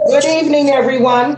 Good evening, everyone.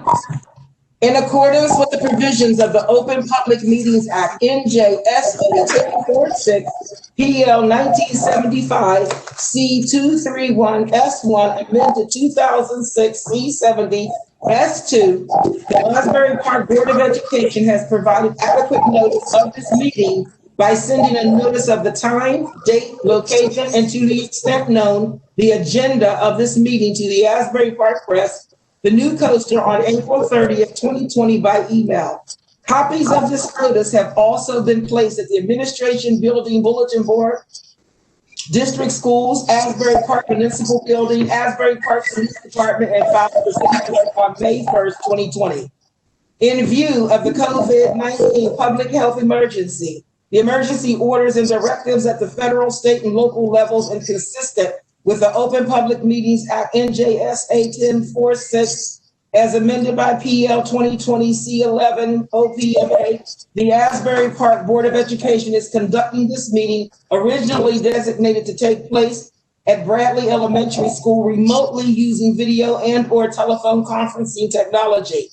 In accordance with the provisions of the Open Public Meetings Act, NJSA 1046, PL 1975, C231S1, amended 2006 C70 S2, the Asbury Park Board of Education has provided adequate notice of this meeting by sending a notice of the time, date, location, and to the extent known, the agenda of this meeting to the Asbury Park Press, the New Coaster, on April 30th, 2020 by email. Copies of this notice have also been placed at the Administration Building Bulletin Board, District Schools, Asbury Park Municipal Building, Asbury Park Police Department, and filed with the City Clerk on May 1st, 2020. In view of the COVID-19 public health emergency, the emergency orders and directives at the federal, state, and local levels, and consistent with the Open Public Meetings Act, NJSA 1046, as amended by PL 2020 C11 OPMA, the Asbury Park Board of Education is conducting this meeting, originally designated to take place at Bradley Elementary School, remotely using video and/or telephone conferencing technology.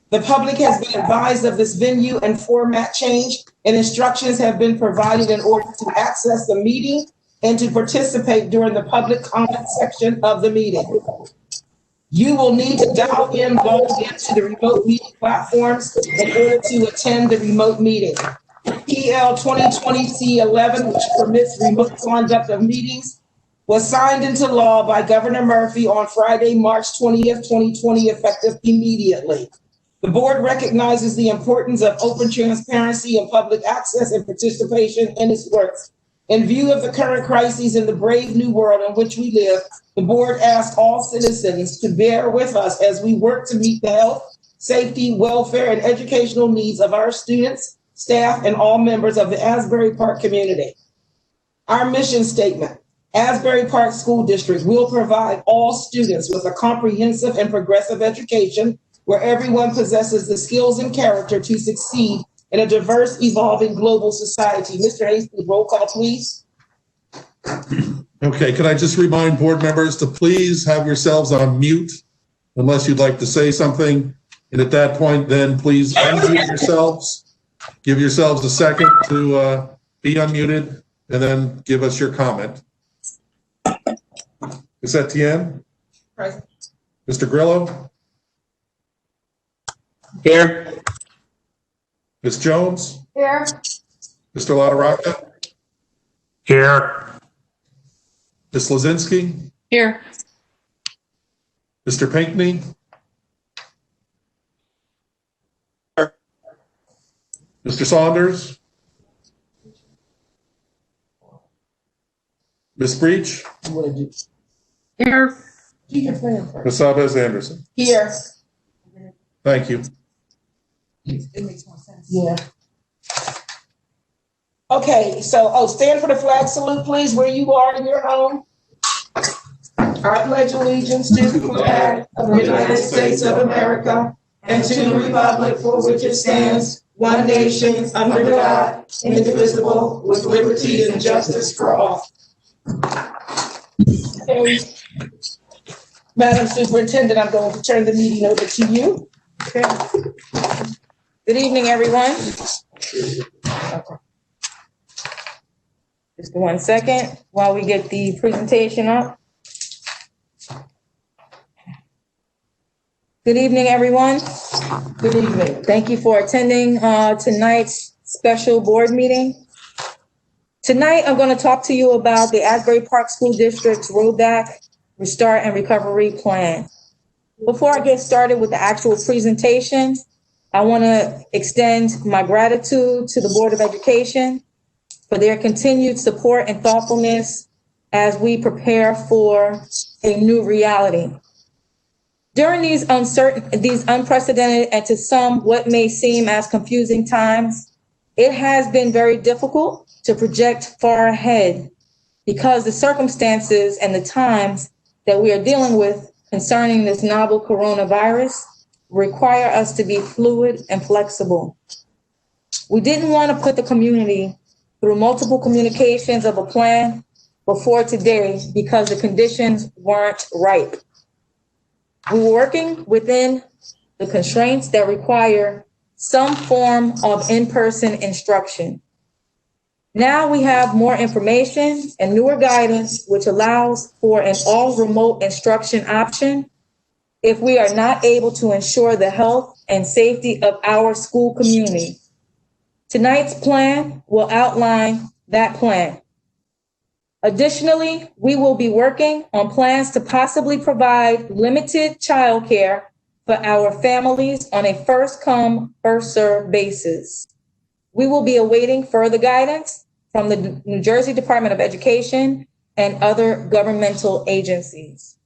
The public has been advised of this venue and format change, and instructions have been provided in order to access the meeting and to participate during the public comment section of the meeting. You will need to dial in, log into the remote meeting platforms in order to attend the remote meeting. PL 2020 C11, which permits remote conduct of meetings, was signed into law by Governor Murphy on Friday, March 20th, 2020, effective immediately. The board recognizes the importance of open transparency and public access and participation in its works. In view of the current crises in the brave new world in which we live, the board asks all citizens to bear with us as we work to meet the health, safety, welfare, and educational needs of our students, staff, and all members of the Asbury Park community. Our mission statement: Asbury Park School District will provide all students with a comprehensive and progressive education where everyone possesses the skills and character to succeed in a diverse, evolving global society. Mr. Hastings, roll call, please. Okay, can I just remind board members to please have yourselves on mute unless you'd like to say something. And at that point, then please unmute yourselves. Give yourselves a second to be unmuted and then give us your comment. Is that Etienne? Present. Mr. Grillo? Here. Ms. Jones? Here. Mr. LaRocca? Here. Ms. Lazinski? Here. Mr. Pinckney? Here. Mr. Saunders? Ms. Breach? Here. Ms. Sabez Anderson? Here. Thank you. It makes more sense. Yeah. Okay, so, stand for the flag salute, please, where you are in your home. I pledge allegiance to the flag of the United States of America and to the republic for which it stands, one nation, under God, indivisible, with liberty and justice for all. Okay. Madam Superintendent, I'm going to turn the meeting over to you. Okay. Good evening, everyone. Just 1 second while we get the presentation up. Good evening, everyone. Good evening. Thank you for attending tonight's special board meeting. Tonight, I'm going to talk to you about the Asbury Park School District's Rollback, Restart, and Recovery Plan. Before I get started with the actual presentation, I want to extend my gratitude to the Board of Education for their continued support and thoughtfulness as we prepare for a new reality. During these unprecedented, and to some, what may seem as confusing times, it has been very difficult to project far ahead because the circumstances and the times that we are dealing with concerning this novel coronavirus require us to be fluid and flexible. We didn't want to put the community through multiple communications of a plan before today because the conditions weren't ripe. We were working within the constraints that require some form of in-person instruction. Now we have more information and newer guidance, which allows for an all remote instruction option if we are not able to ensure the health and safety of our school community. Tonight's plan will outline that plan. Additionally, we will be working on plans to possibly provide limited childcare for our families on a first come, first served basis. We will be awaiting further guidance from the New Jersey Department of Education and other governmental agencies.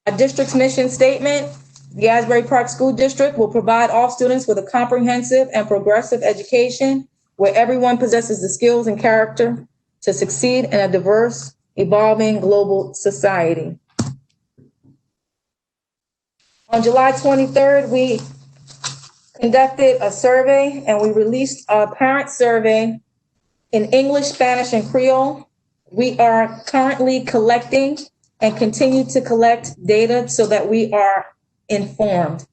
Our district's mission statement: the Asbury Park School District will provide all students with a comprehensive and progressive education where everyone possesses the skills and character to succeed in a diverse, evolving global society. On July 23rd, we conducted a survey and we released a parent survey in English, Spanish, and Creole. We are currently collecting and continue to collect data so that we are informed.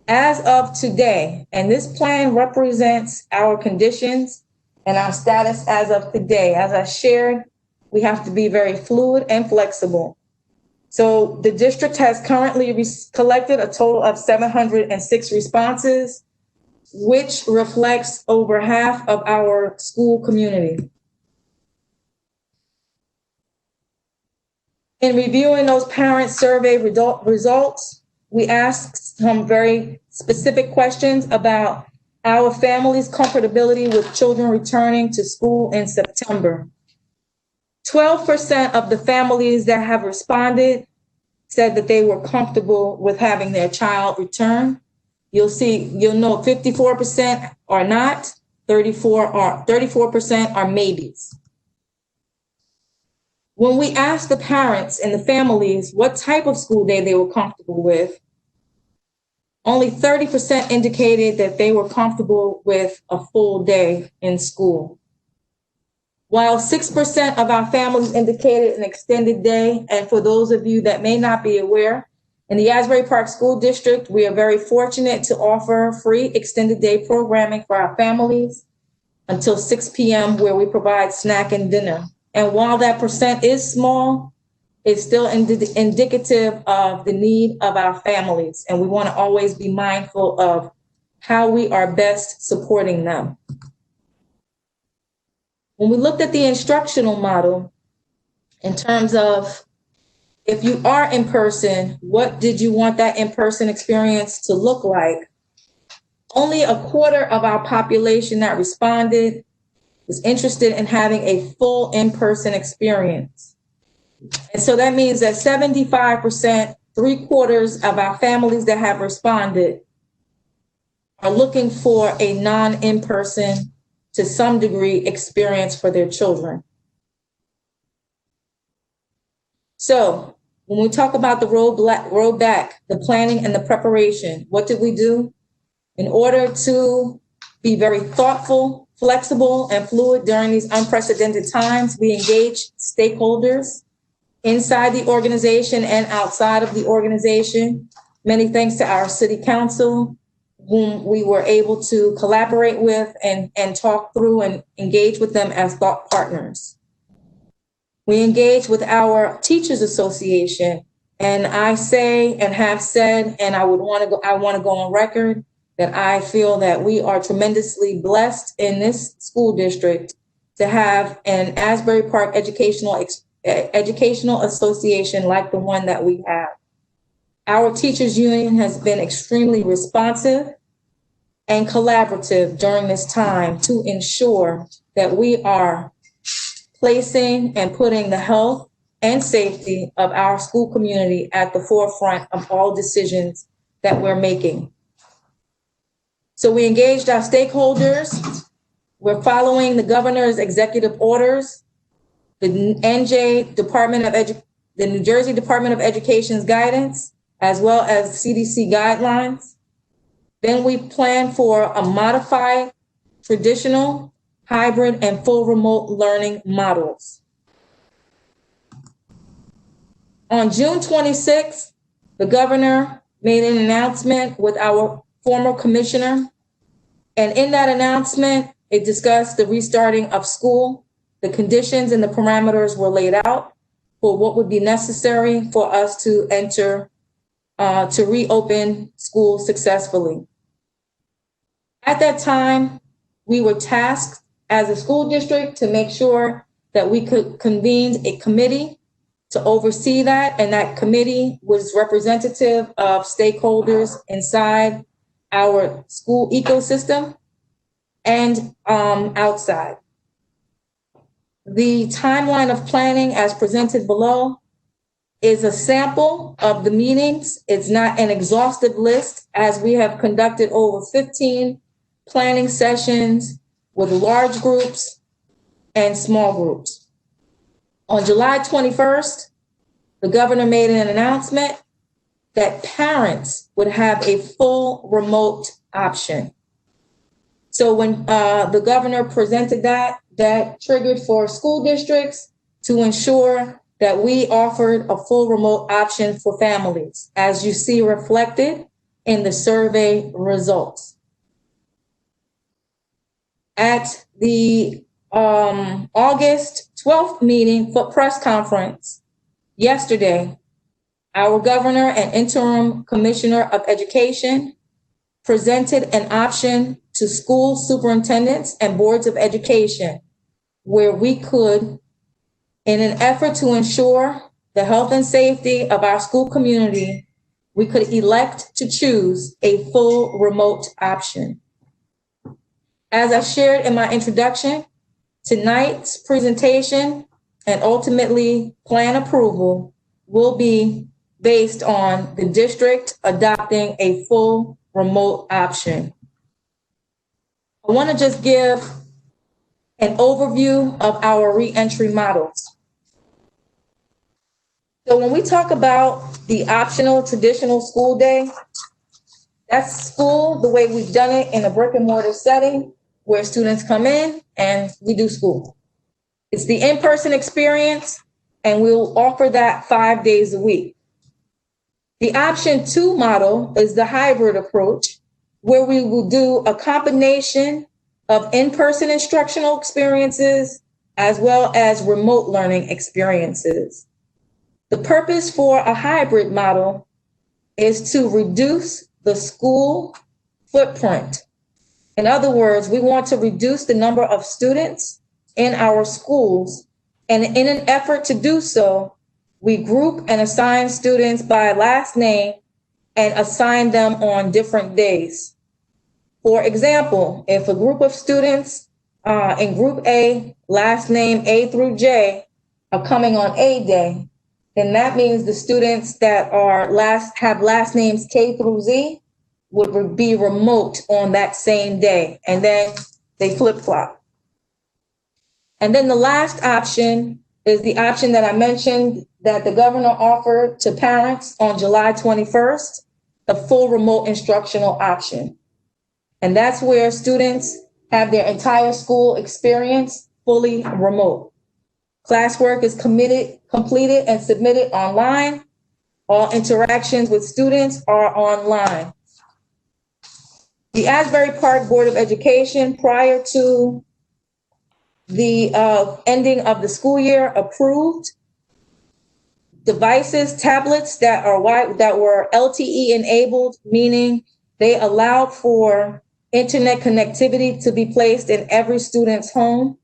As of today, and this plan represents our conditions and our status as of today. As I shared, we have to be very fluid and flexible. So the district has currently collected a total of 706 responses, which reflects over half of our school community. In reviewing those parent survey results, we asked some very specific questions about our family's comfortability with children returning to school in September. 12% of the families that have responded said that they were comfortable with having their child return. You'll know 54% are not, 34% are maybes. When we asked the parents and the families what type of school day they were comfortable with, only 30% indicated that they were comfortable with a full day in school. While 6% of our families indicated an extended day, and for those of you that may not be aware, in the Asbury Park School District, we are very fortunate to offer free extended day programming for our families until 6 p.m. where we provide snack and dinner. And while that percent is small, it's still indicative of the need of our families. And we want to always be mindful of how we are best supporting them. When we looked at the instructional model in terms of if you are in person, what did you want that in-person experience to look like? Only a quarter of our population that responded was interested in having a full in-person experience. And so that means that 75%, 3/4 of our families that have responded are looking for a non-in-person, to some degree, experience for their children. So when we talk about the road back, the planning and the preparation, what did we do? In order to be very thoughtful, flexible, and fluid during these unprecedented times, we engaged stakeholders inside the organization and outside of the organization. Many thanks to our city council, whom we were able to collaborate with and talk through and engage with them as thought partners. We engage with our Teachers Association, and I say and have said, and I want to go on record that I feel that we are tremendously blessed in this school district to have an Asbury Park Educational Association like the one that we have. Our teachers union has been extremely responsive and collaborative during this time to ensure that we are placing and putting the health and safety of our school community at the forefront of all decisions that we're making. So we engaged our stakeholders. We're following the governor's executive orders, the New Jersey Department of Education's guidance, as well as CDC guidelines. Then we plan for a modified, traditional, hybrid, and full remote learning models. On June 26th, the governor made an announcement with our former commissioner. And in that announcement, it discussed the restarting of school. The conditions and the parameters were laid out for what would be necessary for us to to reopen school successfully. At that time, we were tasked as a school district to make sure that we could convene a committee to oversee that, and that committee was representative of stakeholders inside our school ecosystem and outside. The timeline of planning as presented below is a sample of the meetings. It's not an exhaustive list, as we have conducted over 15 planning sessions with large groups and small groups. On July 21st, the governor made an announcement that parents would have a full remote option. So when the governor presented that triggered for school districts to ensure that we offered a full remote option for families, as you see reflected in the survey results. At the August 12th meeting for press conference yesterday, our governor and interim commissioner of education presented an option to school superintendents and boards of education where we could, in an effort to ensure the health and safety of our school community, we could elect to choose a full remote option. As I shared in my introduction, tonight's presentation and ultimately plan approval will be based on the district adopting a full remote option. I want to just give an overview of our reentry models. So when we talk about the optional traditional school day, that's school the way we've done it in a brick and mortar setting where students come in and we do school. It's the in-person experience, and we'll offer that 5 days a week. The option 2 model is the hybrid approach, where we will do a combination of in-person instructional experiences as well as remote learning experiences. The purpose for a hybrid model is to reduce the school footprint. In other words, we want to reduce the number of students in our schools, and in an effort to do so, we group and assign students by last name and assign them on different days. For example, if a group of students in group A, last name A through J, are coming on A day, then that means the students that have last names K through Z would be remote on that same day, and then they flip-flop. And then the last option is the option that I mentioned that the governor offered to parents on July 21st, the full remote instructional option. And that's where students have their entire school experience fully remote. Classwork is completed and submitted online. All interactions with students are online. The Asbury Park Board of Education, prior to the ending of the school year, approved devices, tablets that were LTE enabled, meaning they allowed for internet connectivity to be placed in every student's home.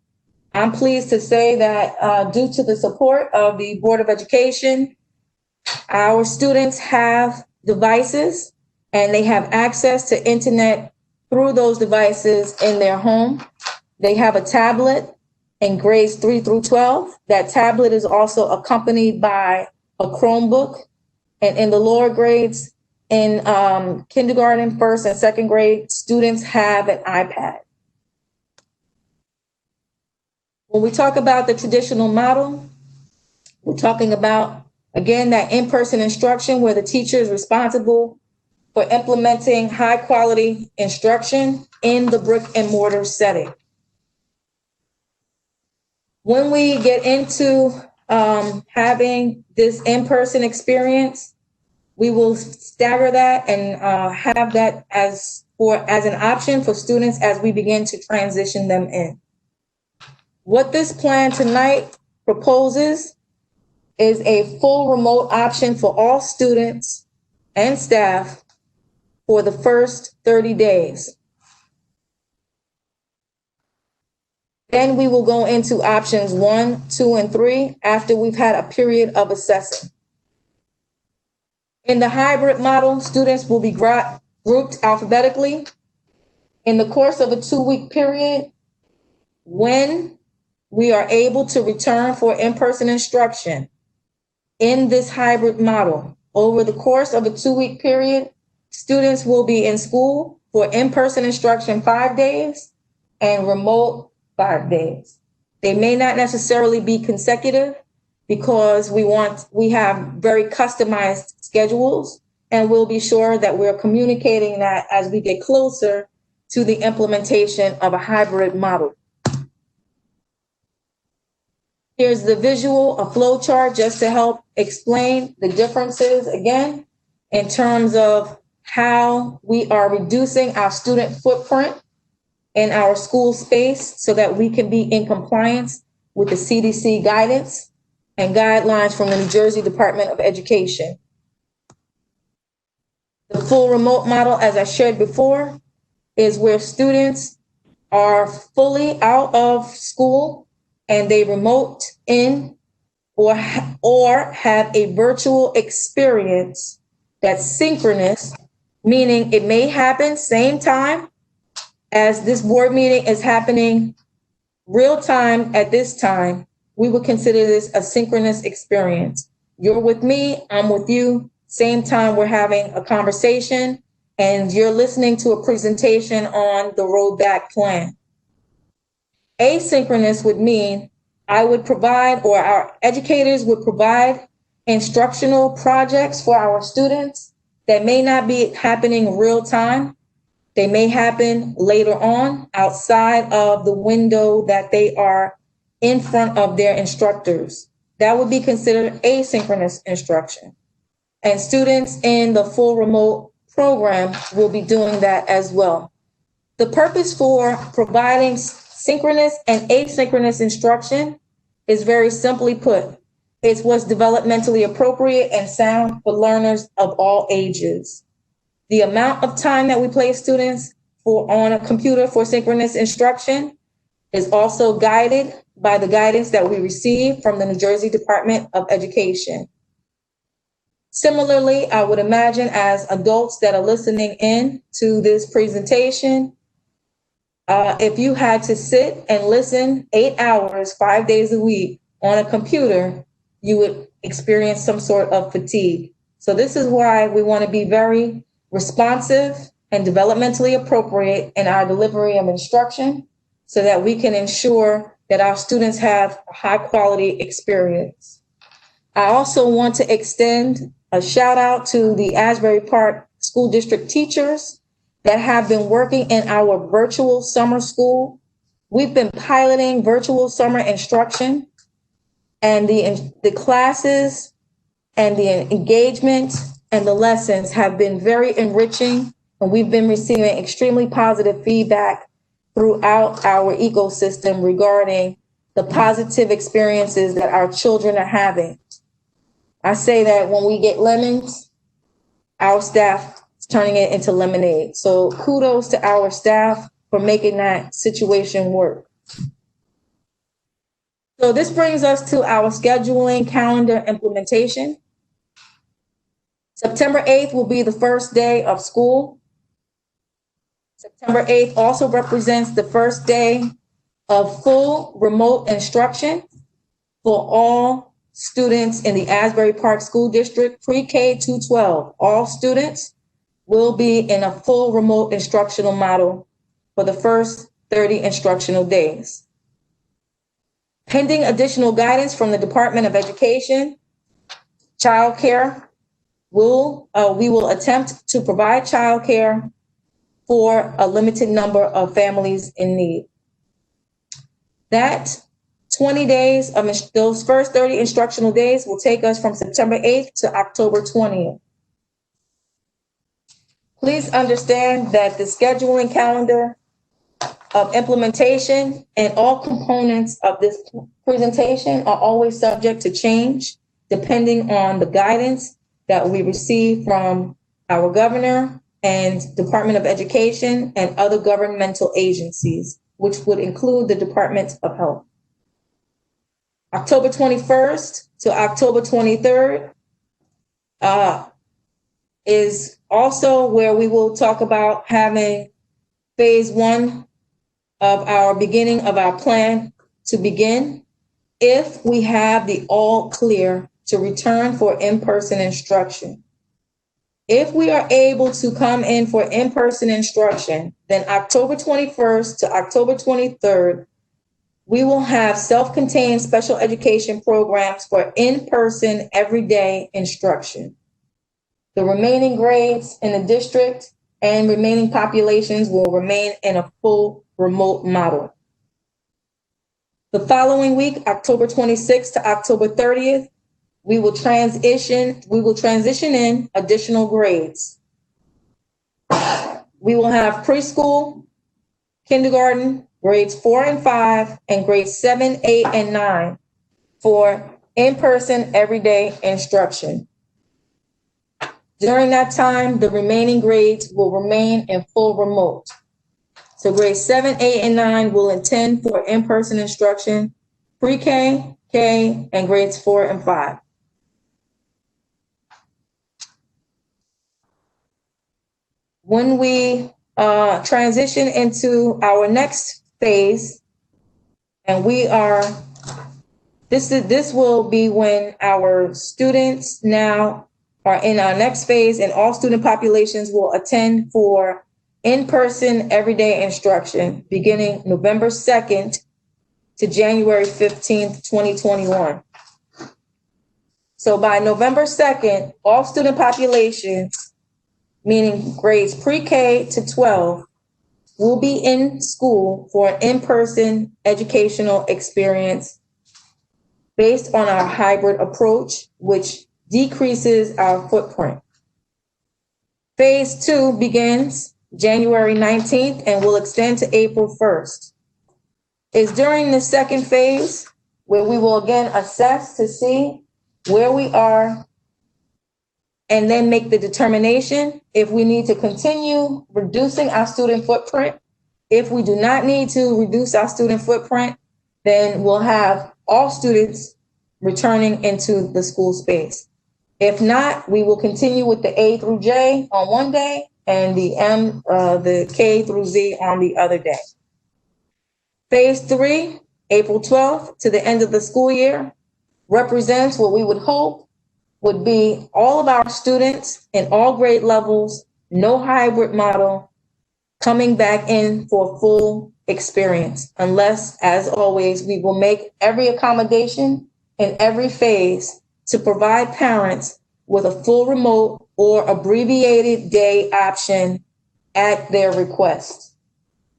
I'm pleased to say that due to the support of the Board of Education, our students have devices and they have access to internet through those devices in their home. They have a tablet in grades 3 through 12. That tablet is also accompanied by a Chromebook. And in the lower grades, in kindergarten, first and second grade, students have an iPad. When we talk about the traditional model, we're talking about, again, that in-person instruction where the teacher is responsible for implementing high quality instruction in the brick and mortar setting. When we get into having this in-person experience, we will stagger that and have that as an option for students as we begin to transition them in. What this plan tonight proposes is a full remote option for all students and staff for the first 30 days. Then we will go into options 1, 2, and 3 after we've had a period of assessing. In the hybrid model, students will be grouped alphabetically. In the course of a 2-week period, when we are able to return for in-person instruction in this hybrid model, over the course of a 2-week period, students will be in school for in-person instruction 5 days and remote 5 days. They may not necessarily be consecutive because we have very customized schedules, and we'll be sure that we're communicating that as we get closer to the implementation of a hybrid model. Here's the visual, a flow chart, just to help explain the differences again in terms of how we are reducing our student footprint in our school space so that we can be in compliance with the CDC guidance and guidelines from the New Jersey Department of Education. The full remote model, as I shared before, is where students are fully out of school and they remote in or have a virtual experience that's synchronous, meaning it may happen same time as this board meeting is happening real time at this time. We would consider this a synchronous experience. You're with me, I'm with you, same time we're having a conversation and you're listening to a presentation on the roadback plan. Asynchronous would mean I would provide, or our educators would provide, instructional projects for our students that may not be happening real time. They may happen later on outside of the window that they are in front of their instructors. That would be considered asynchronous instruction. And students in the full remote program will be doing that as well. The purpose for providing synchronous and asynchronous instruction is very simply put. It's what's developmentally appropriate and sound for learners of all ages. The amount of time that we place students on a computer for synchronous instruction is also guided by the guidance that we receive from the New Jersey Department of Education. Similarly, I would imagine as adults that are listening in to this presentation, if you had to sit and listen 8 hours, 5 days a week on a computer, you would experience some sort of fatigue. So this is why we want to be very responsive and developmentally appropriate in our delivery of instruction so that we can ensure that our students have a high quality experience. I also want to extend a shout out to the Asbury Park School District teachers that have been working in our virtual summer school. We've been piloting virtual summer instruction, and the classes and the engagement and the lessons have been very enriching, and we've been receiving extremely positive feedback throughout our ecosystem regarding the positive experiences that our children are having. I say that when we get lemons, our staff is turning it into lemonade. So kudos to our staff for making that situation work. So this brings us to our scheduling calendar implementation. September 8th will be the first day of school. September 8th also represents the first day of full remote instruction for all students in the Asbury Park School District, pre-K to 12. All students will be in a full remote instructional model for the first 30 instructional days. Pending additional guidance from the Department of Education, childcare, we will attempt to provide childcare for a limited number of families in need. That 20 days of those first 30 instructional days will take us from September 8th to October 20th. Please understand that the scheduling calendar of implementation and all components of this presentation are always subject to change depending on the guidance that we receive from our governor and Department of Education and other governmental agencies, which would include the Department of Health. October 21st to October 23rd is also where we will talk about having phase one of our beginning of our plan to begin if we have the all clear to return for in-person instruction. If we are able to come in for in-person instruction, then October 21st to October 23rd, we will have self-contained special education programs for in-person everyday instruction. The remaining grades in the district and remaining populations will remain in a full remote model. The following week, October 26th to October 30th, we will transition in additional grades. We will have preschool, kindergarten, grades 4 and 5, and grades 7, 8, and 9 for in-person everyday instruction. During that time, the remaining grades will remain in full remote. So grades 7, 8, and 9 will attend for in-person instruction, pre-K, K, and grades 4 and 5. When we transition into our next phase, and this will be when our students now are in our next phase, and all student populations will attend for in-person everyday instruction beginning November 2nd to January 15th, 2021. So by November 2nd, all student populations, meaning grades pre-K to 12, will be in school for an in-person educational experience based on our hybrid approach, which decreases our footprint. Phase 2 begins January 19th and will extend to April 1st. It's during the second phase where we will again assess to see where we are and then make the determination if we need to continue reducing our student footprint. If we do not need to reduce our student footprint, then we'll have all students returning into the school space. If not, we will continue with the A through J on one day and the K through Z on the other day. Phase 3, April 12th to the end of the school year, represents what we would hope would be all of our students in all grade levels, no hybrid model, coming back in for a full experience, unless, as always, we will make every accommodation in every phase to provide parents with a full remote or abbreviated day option at their request.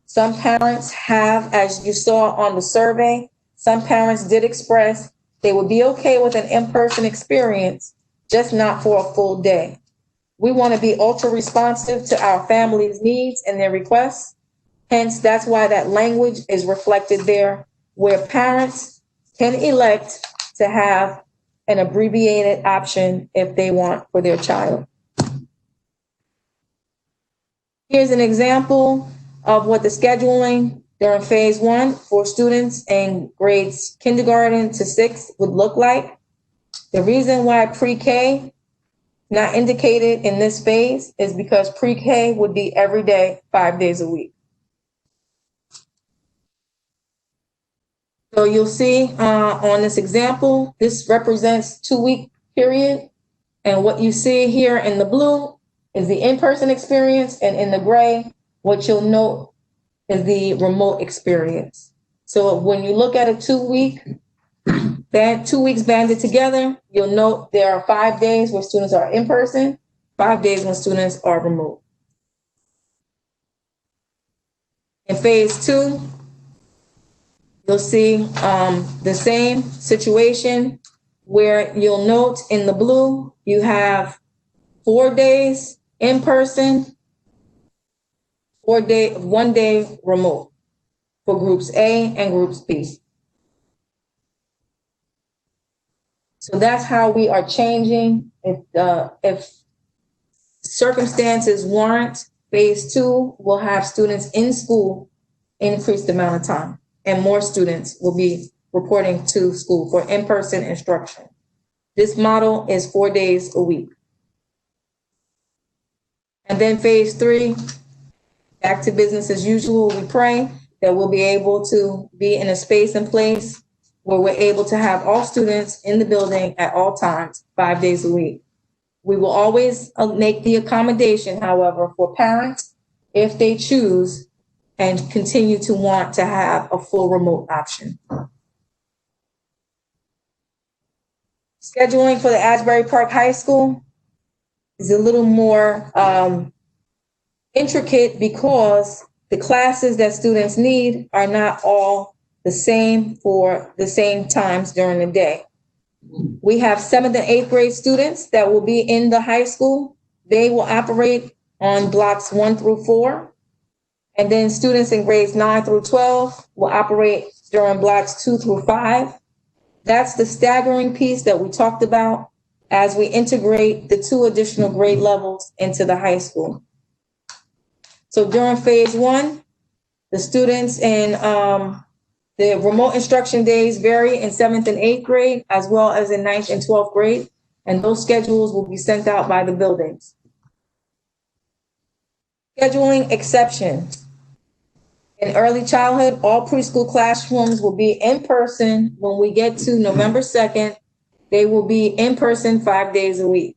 Some parents have, as you saw on the survey, some parents did express they would be okay with an in-person experience, just not for a full day. We want to be ultra responsive to our families' needs and their requests. Hence, that's why that language is reflected there, where parents can elect to have an abbreviated option if they want for their child. Here's an example of what the scheduling during phase 1 for students in grades kindergarten to 6 would look like. The reason why pre-K not indicated in this phase is because pre-K would be every day, 5 days a week. So you'll see on this example, this represents 2-week period. And what you see here in the blue is the in-person experience, and in the gray, what you'll note is the remote experience. So when you look at a 2 weeks banded together, you'll note there are 5 days where students are in person, 5 days when students are remote. In phase 2, you'll see the same situation where you'll note in the blue, you have 4 days in person, 1 day remote for groups A and groups B. So that's how we are changing. If circumstances warrant, phase 2 will have students in school increased amount of time, and more students will be reporting to school for in-person instruction. This model is 4 days a week. And then phase 3, back to business as usual. We pray that we'll be able to be in a space and place where we're able to have all students in the building at all times, 5 days a week. We will always make the accommodation, however, for parents if they choose and continue to want to have a full remote option. Scheduling for the Asbury Park High School is a little more intricate because the classes that students need are not all the same for the same times during the day. We have 7th and 8th grade students that will be in the high school. They will operate on blocks 1 through 4. And then students in grades 9 through 12 will operate during blocks 2 through 5. That's the staggering piece that we talked about as we integrate the 2 additional grade levels into the high school. So during phase 1, the students in the remote instruction days vary in 7th and 8th grade, as well as in 9th and 12th grade, and those schedules will be sent out by the buildings. Scheduling exceptions. In early childhood, all preschool classrooms will be in person. When we get to November 2nd, they will be in person 5 days a week.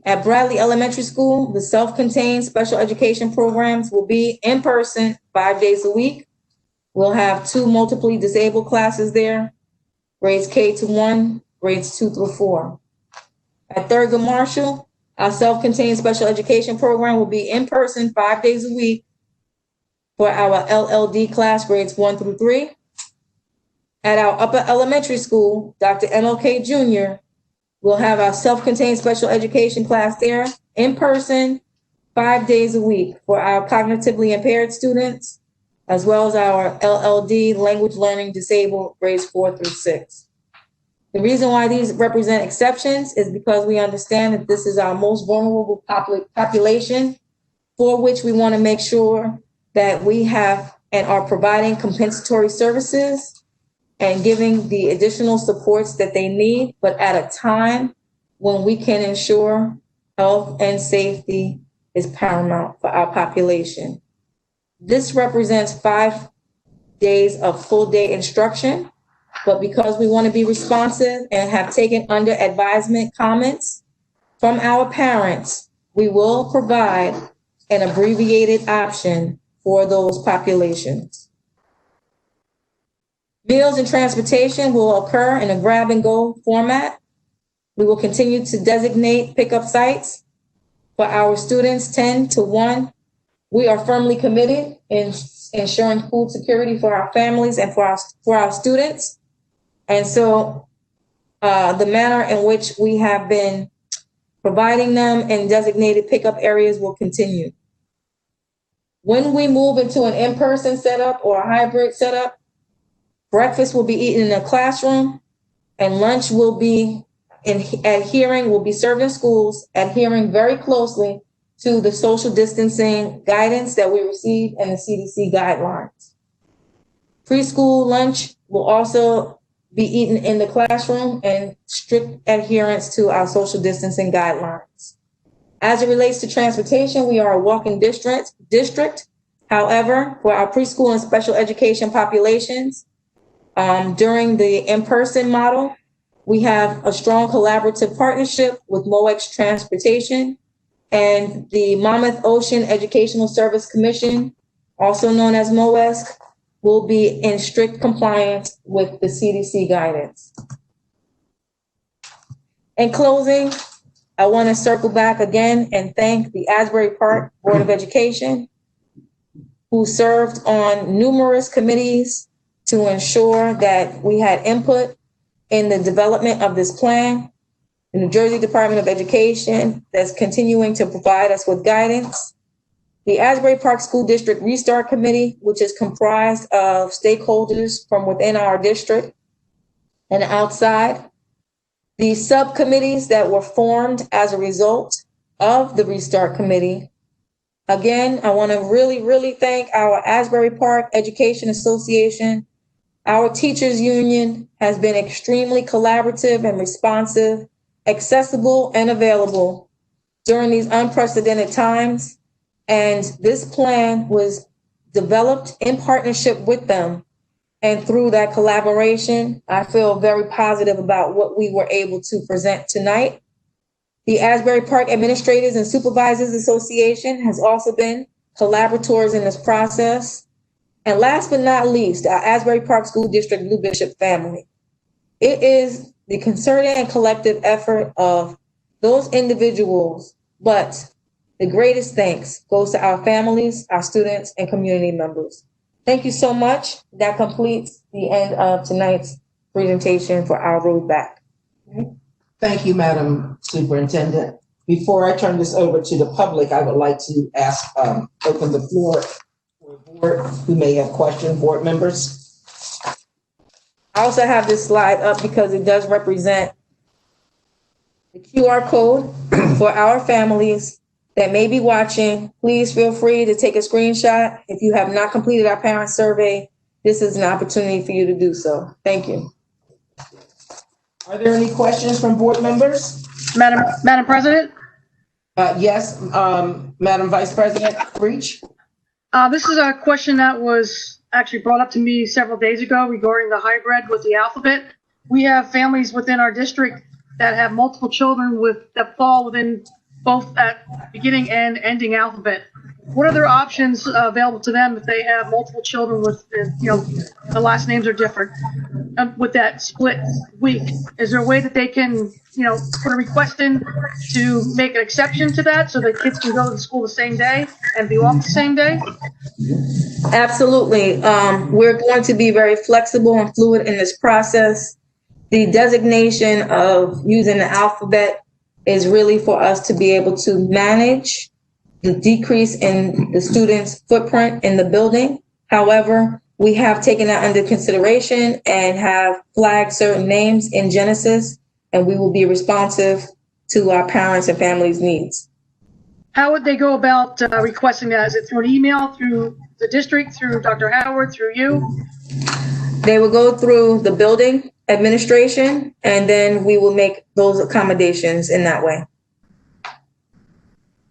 At Bradley Elementary School, the self-contained special education programs will be in person 5 days a week. We'll have 2 multiply disabled classes there, grades K to 1, grades 2 through 4. At Thurgood Marshall, our self-contained special education program will be in person 5 days a week for our LLD class, grades 1 through 3. At our upper elementary school, Dr. MLK Jr., we'll have our self-contained special education class there in person 5 days a week for our cognitively impaired students, as well as our LLD language learning disabled grades 4 through 6. The reason why these represent exceptions is because we understand that this is our most vulnerable population, for which we want to make sure that we have and are providing compensatory services and giving the additional supports that they need, but at a time when we can ensure health and safety is paramount for our population. This represents 5 days of full day instruction, but because we want to be responsive and have taken under advisement comments from our parents, we will provide an abbreviated option for those populations. Meals and transportation will occur in a grab and go format. We will continue to designate pickup sites for our students 10 to 1. We are firmly committed in ensuring food security for our families and for our students. And so the manner in which we have been providing them in designated pickup areas will continue. When we move into an in-person setup or a hybrid setup, breakfast will be eaten in a classroom and lunch will be served in schools, adhering very closely to the social distancing guidance that we receive and the CDC guidelines. Preschool lunch will also be eaten in the classroom and strict adherence to our social distancing guidelines. As it relates to transportation, we are a walking district. However, for our preschool and special education populations, during the in-person model, we have a strong collaborative partnership with MOEX Transportation and the Monmouth Ocean Educational Service Commission, also known as MOESC, will be in strict compliance with the CDC guidance. In closing, I want to circle back again and thank the Asbury Park Board of Education who served on numerous committees to ensure that we had input in the development of this plan. The New Jersey Department of Education that's continuing to provide us with guidance. The Asbury Park School District Restart Committee, which is comprised of stakeholders from within our district and outside. The subcommittees that were formed as a result of the Restart Committee. Again, I want to really thank our Asbury Park Education Association. Our teachers union has been extremely collaborative and responsive, accessible and available during these unprecedented times. And this plan was developed in partnership with them. And through that collaboration, I feel very positive about what we were able to present tonight. The Asbury Park Administrators and Supervisors Association has also been collaborators in this process. And last but not least, our Asbury Park School District Blue Bishop family. It is the concerted and collective effort of those individuals, but the greatest thanks goes to our families, our students, and community members. Thank you so much. That completes the end of tonight's presentation for our road back. Thank you, Madam Superintendent. Before I turn this over to the public, I would like to open the floor for a board who may have questions, board members. I also have this slide up because it does represent the QR code for our families that may be watching. Please feel free to take a screenshot. If you have not completed our parent survey, this is an opportunity for you to do so. Thank you. Are there any questions from board members? Madam President? Yes, Madam Vice President Breach. This is a question that was actually brought up to me several days ago regarding the hybrid with the alphabet. We have families within our district that have multiple children that fall within both at beginning and ending alphabet. What are their options available to them if they have multiple children with, the last names are different? With that split week, is there a way that they can, put a request in to make an exception to that so that kids can go to school the same day and be off the same day? Absolutely. We're going to be very flexible and fluid in this process. The designation of using the alphabet is really for us to be able to manage the decrease in the students' footprint in the building. However, we have taken that under consideration and have flagged certain names in Genesis, and we will be responsive to our parents' and families' needs. How would they go about requesting that? Is it through an email, through the district, through Dr. Howard, through you? They will go through the building administration, and then we will make those accommodations in that way.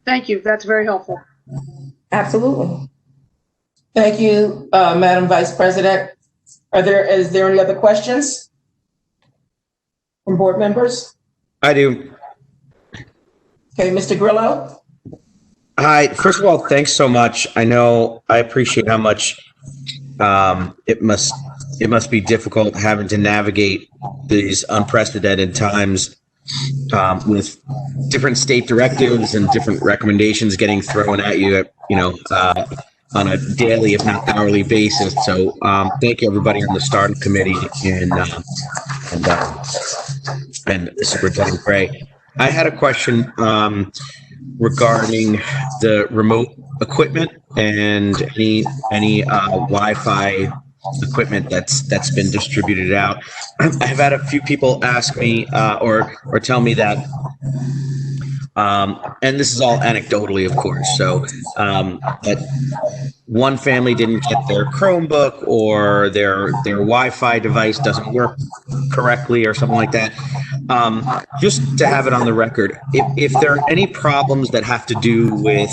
Thank you. That's very helpful. Absolutely. Thank you, Madam Vice President. Is there any other questions from board members? I do. Okay, Mr. Grillo. Hi. First of all, thanks so much. I appreciate how much it must be difficult having to navigate these unprecedented times with different state directives and different recommendations getting thrown at you, on a daily, if not hourly basis. So thank you, everybody on the startup committee and Superintendent Gray. I had a question regarding the remote equipment and any Wi-Fi equipment that's been distributed out. I've had a few people ask me or tell me that, and this is all anecdotally, of course. So that one family didn't get their Chromebook or their Wi-Fi device doesn't work correctly or something like that. Just to have it on the record, if there are any problems that have to do with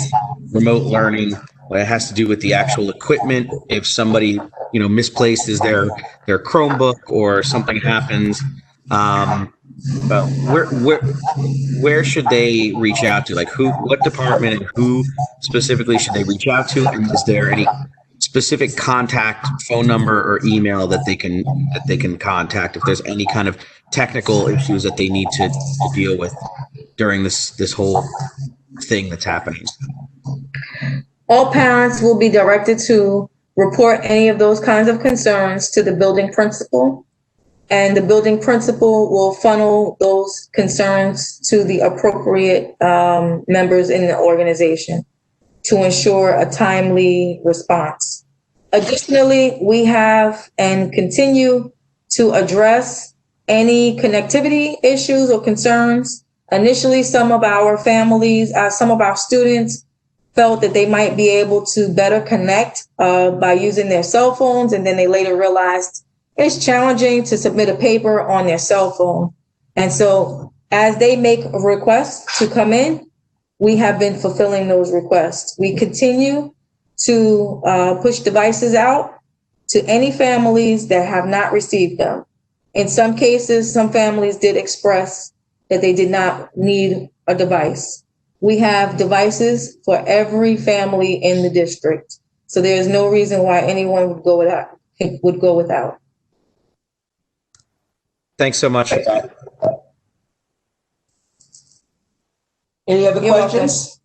remote learning, it has to do with the actual equipment. If somebody, misplaces their Chromebook or something happens, where should they reach out to? Like what department and who specifically should they reach out to? And is there any specific contact phone number or email that they can contact if there's any kind of technical issues that they need to deal with during this whole thing that's happening? All parents will be directed to report any of those kinds of concerns to the building principal, and the building principal will funnel those concerns to the appropriate members in the organization to ensure a timely response. Additionally, we have and continue to address any connectivity issues or concerns. Initially, some of our families, some of our students felt that they might be able to better connect by using their cell phones, and then they later realized it's challenging to submit a paper on their cell phone. And so as they make requests to come in, we have been fulfilling those requests. We continue to push devices out to any families that have not received them. In some cases, some families did express that they did not need a device. We have devices for every family in the district. So there is no reason why anyone would go without. Thanks so much for that. Any other You're welcome. questions?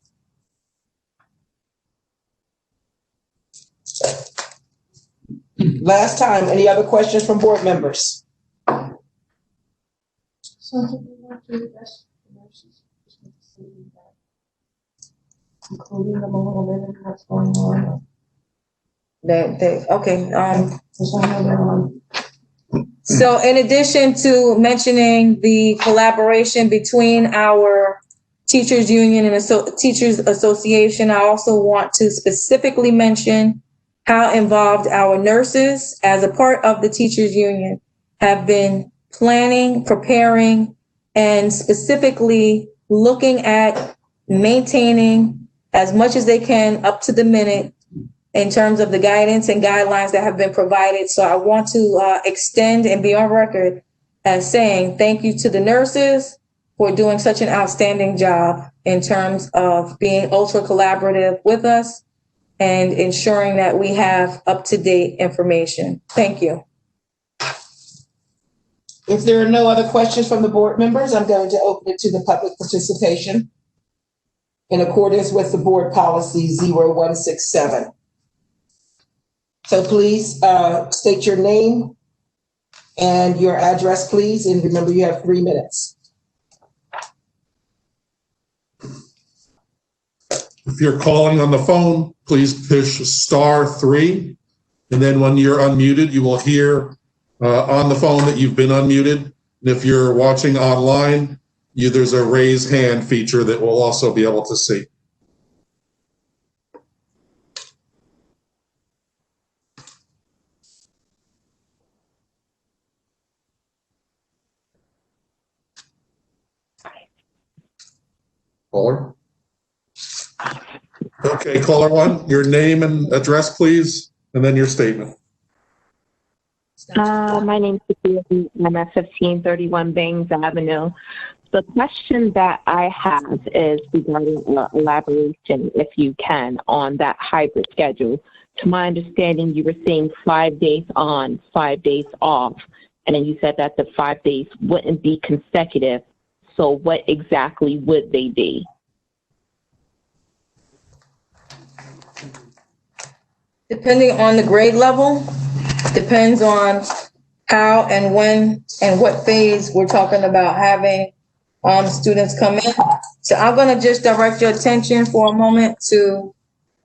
Last time, any other questions from board members? Including them a little bit in what's going on. So in addition to mentioning the collaboration between our teachers union and teachers association, I also want to specifically mention how involved our nurses as a part of the teachers union have been planning, preparing, and specifically looking at maintaining as much as they can up to the minute in terms of the guidance and guidelines that have been provided. So I want to extend and be on record as saying thank you to the nurses for doing such an outstanding job in terms of being ultra collaborative with us and ensuring that we have up-to-date information. Thank you. If there are no other questions from the board members, I'm going to open it to the public participation in accordance with the board policy 0167. So please state your name and your address, please. And remember, you have 3 minutes. If you're calling on the phone, please push *3. And then when you're unmuted, you will hear on the phone that you've been unmuted. And if you're watching online, there's a raise hand feature that we'll also be able to see. Caller? Okay, caller 1, your name and address, please, and then your statement. My name is Sophia. I'm at 1531 Bangs Avenue. The question that I have is regarding elaboration, if you can, on that hybrid schedule. To my understanding, you were saying 5 days on, 5 days off, and then you said that the 5 days wouldn't be consecutive. So what exactly would they be? Depending on the grade level, depends on how and when and what phase we're talking about having students come in. So I'm going to just direct your attention for a moment to,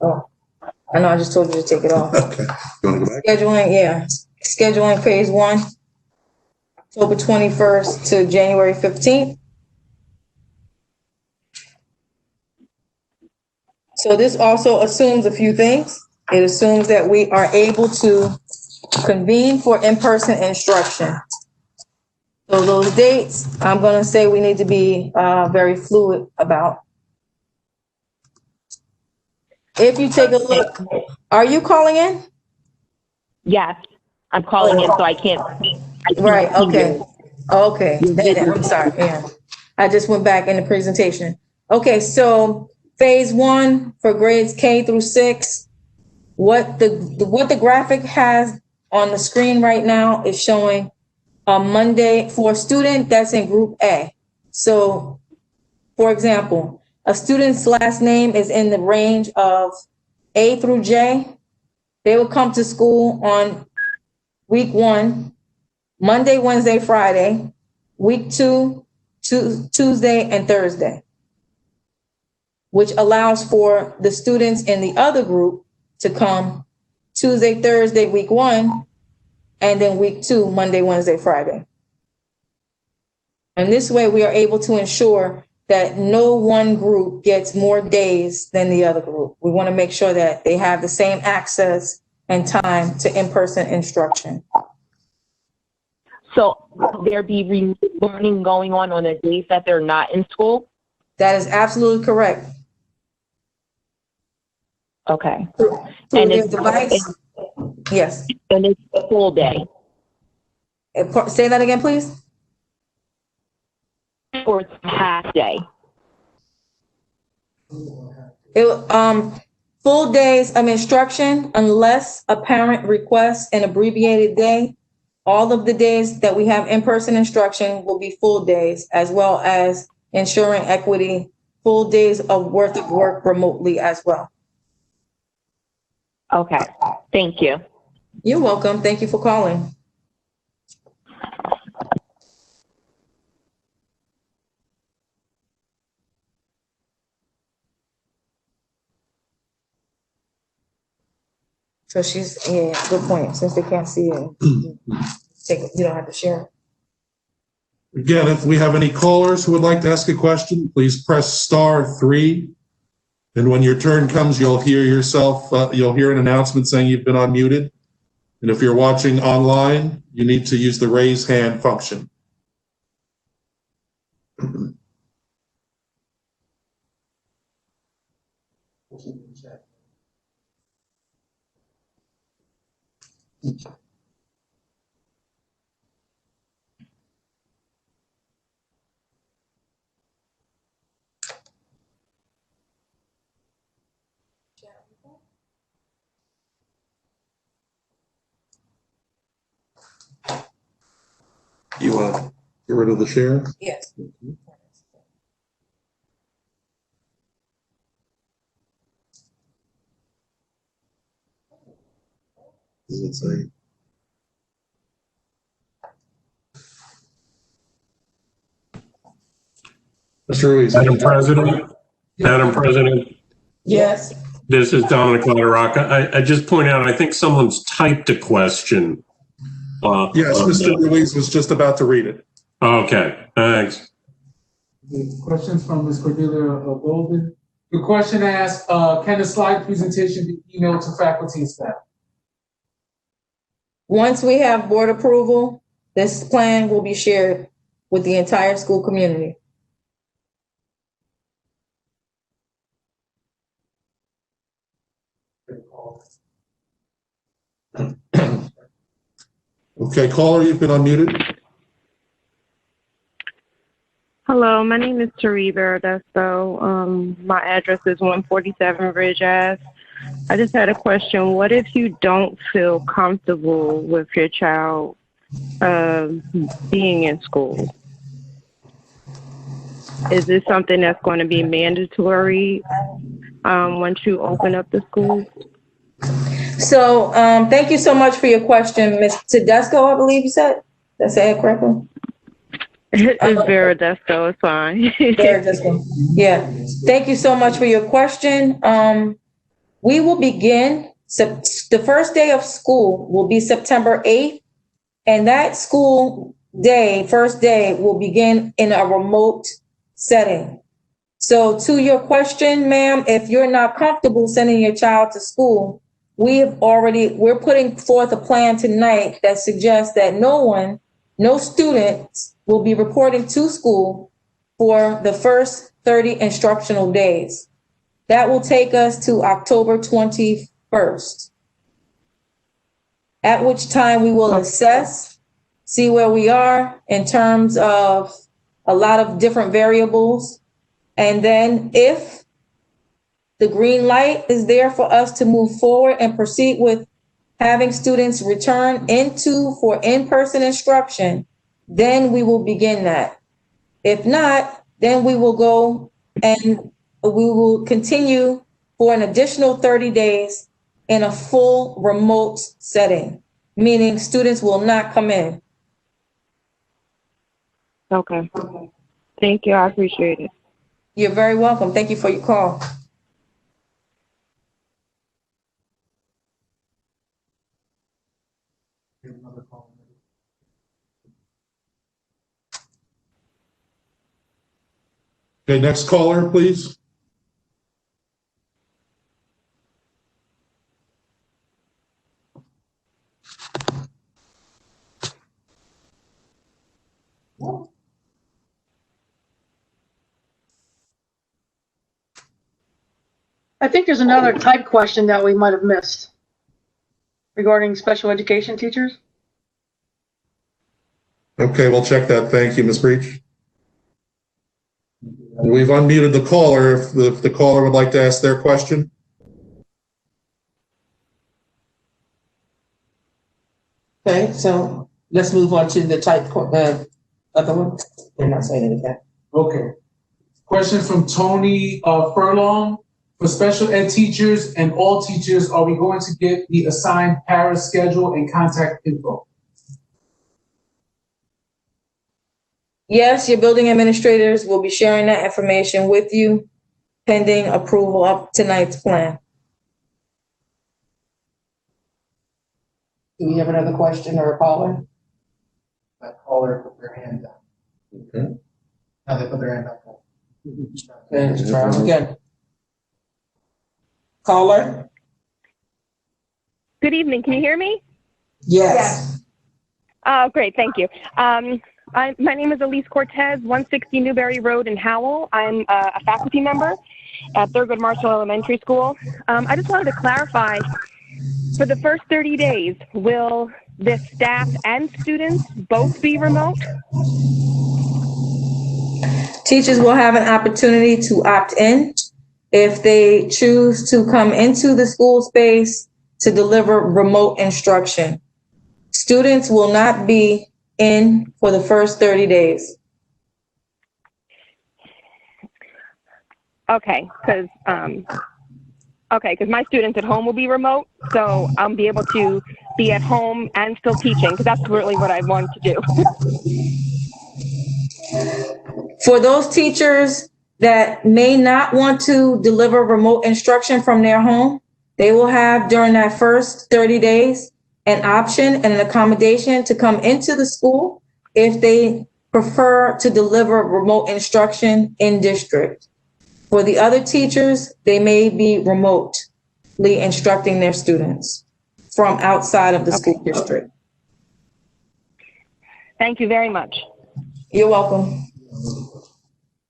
I know I just told you to take it off. Okay. You want to go back? Scheduling phase 1, October 21st to January 15th. So this also assumes a few things. It assumes that we are able to convene for in-person instruction. So those dates, I'm going to say we need to be very fluid about. If you take a look, are you calling in? Yes, I'm calling in, so I can't. Right, okay. Okay, I'm sorry, yeah. I just went back in the presentation. Okay, so phase 1 for grades K through 6, what the graphic has on the screen right now is showing a Monday for a student that's in group A. So, for example, a student's last name is in the range of A through J, they will come to school on week 1, Monday, Wednesday, Friday, week 2, Tuesday and Thursday, which allows for the students in the other group to come Tuesday, Thursday, week 1, and then week 2, Monday, Wednesday, Friday. And this way we are able to ensure that no one group gets more days than the other group. We want to make sure that they have the same access and time to in-person instruction. So will there be learning going on the days that they're not in school? That is absolutely correct. Okay. Through And their it's, device. Yes. and it's a full day? Say that again, please. Or it's a half day? Full days of instruction, unless a parent requests an abbreviated day. All of the days that we have in-person instruction will be full days, as well as ensuring equity, full days of worth of work remotely as well. Okay, thank you. You're welcome. Thank you for calling. So yeah, good point. Since they can't see it, you don't have to share it. Again, if we have any callers who would like to ask a question, please press *3. And when your turn comes, you'll hear you'll hear an announcement saying you've been unmuted. And if you're watching online, you need to use the raise hand function. You want to get rid of the share? Yes. Does it say? Mr. Ruiz. Madam President, Yes. this is Dominic Lataraka. I just point out, I think someone's typed a question. Yes, Mr. Ruiz was just about to read it. Okay, thanks. The questions from Ms. Cordelia Golden. The question asks, can the slide presentation be emailed to faculty and staff? Once we have board approval, this plan will be shared with the entire school community. Okay, caller, you've been unmuted. Hello, my name is Tari Beredes. My address is 147 Ridge Ave. I just had a question. What if you don't feel comfortable with your child being in school? Is this something that's going to be mandatory once you open up the school? So thank you so much for your question, Ms. Tedesco, I believe you said. Did I say it correctly? It's Beredes, it's fine. Beredes. Yeah. Thank you so much for your question. We will begin, the first day of school will be September 8th. And that school day, first day, will begin in a remote setting. So to your question, ma'am, if you're not comfortable sending your child to school, we're putting forth a plan tonight that suggests that no students will be reporting to school for the first 30 instructional days. That will take us to October 21st, at which time we will assess, see where we are in terms of a lot of different variables. And then if the green light is there for us to move forward and proceed with having students return for in-person instruction, then we will begin that. If not, then we will go and we will continue for an additional 30 days in a full remote setting, meaning students will not come in. Okay. Thank you. I appreciate it. You're very welcome. Thank you for your call. Okay, next caller, please. I think there's another type question that we might have missed regarding special education teachers. Okay, we'll check that. Thank you, Ms. Breach. We've unmuted the caller if the caller would like to ask their question. Okay, so let's move on to the other one. They're not saying anything. Okay. Question from Tony Furlong. For special ed teachers and all teachers, are we going to get the assigned para schedule and contact info? Yes, your building administrators will be sharing that information with you pending approval of tonight's plan. Do we have another question or a caller? That caller put their hand down. Okay. Now they put their hand up. Okay, let's try again. Caller? Good evening. Can you hear me? Yes. Oh, great. Thank you. My name is Elise Cortez, 160 Newberry Road in Howell. I'm a faculty member at Thurgood Marshall Elementary School. I just wanted to clarify, for the first 30 days, will the staff and students both be remote? Teachers will have an opportunity to opt in if they choose to come into the school space to deliver remote instruction. Students will not be in for the first 30 days. Okay, because my students at home will be remote, so I'll be able to be at home and still teaching, because that's really what I want to do. For those teachers that may not want to deliver remote instruction from their home, they will have during that first 30 days an option and an accommodation to come into the school if they prefer to deliver remote instruction in district. For the other teachers, they may be remotely instructing their students from outside of the school district. Thank you very much. You're welcome.